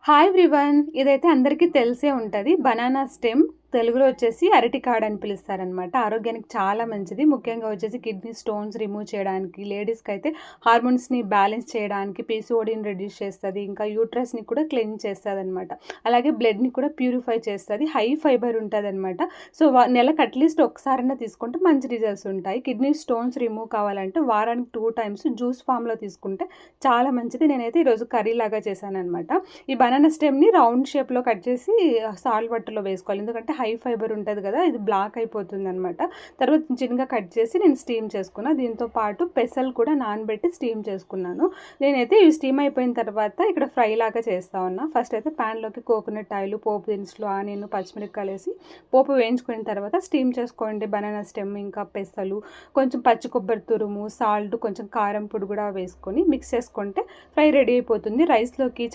Hi everyone! ఇదైతే అందరికీ తెలిసే ఉంటది. బనానా స్టెమ్ తెలుగులో వచ్చేసి అరటికాడ అని పిలుస్తారనమాట. ఆరోగ్యానికి చాలా మంచిది. ముఖ్యంగా వచ్చేసి కిడ్నీ స్టోన్స్ రిమూవ్ చేయడానికి, లేడీస్‌కైతే హార్మోన్స్‌ని బ్యాలెన్స్ చేయడానికి, పీసీఓడీని రెడ్యూస్ చేస్తది. ఇంకా యూట్రస్‌ని కూడా క్లెన్స్ చేస్తదనమాట. అలాగే బ్లడ్‌ని కూడా ప్యూరిఫై చేస్తది. హై ఫైబర్ ఉంటదనమాట. సో, నెలకు అట్‌లీస్ట్ ఒకసారైనా తీసుకుంటే మంచి రిజల్ట్స్ ఉంటాయి. కిడ్నీ స్టోన్స్ రిమూవ్ కావాలంటే వారానికి 2 టైమ్స్ జ్యూస్ ఫామ్‌లో తీసుకుంటే చాలా మంచిది. నేనైతే ఈరోజు కర్రీలాగా చేశాననమాట. ఈ బనానా స్టెమ్‌ని రౌండ్ షేప్‌లో కట్ చేసి సాల్ట్ వాటర్‌లో వేసుకోవాలి. ఎందుకంటే హై ఫైబర్ ఉంటది కదా! ఇది బ్లాక్ అయిపోతుందనమాట. తర్వాత చిన్నగా కట్ చేసి నేను స్టీమ్ చేసుకున్నా. దీంతో పాటు పెసలు కూడా నానబెట్టి స్టీమ్ చేసుకున్నాను. నేనైతే ఇవి స్టీమ్ అయిపోయిన తర్వాత ఇక్కడ ఫ్రై లాగా చేస్తా ఉన్నా. ఫస్ట్ అయితే ప్యాన్‌లోకి కోకోనట్ ఆయిల్, పోపు దినుసులు, ఆనియన్, పచ్చిమిరపకాయలేసి పోపు వేయించుకున్న తర్వాత స్టీమ్ చేసుకోండి బనానా స్టెమ్, ఇంకా పెసలు, కొంచెం పచ్చి కొబ్బరి తురుము, సాల్ట్, కొంచెం కారం పొడి కూడా వేసుకొని మిక్స్ చేసుకుంటే ఫ్రై రెడీ అయిపోతుంది. రైస్‌లోకి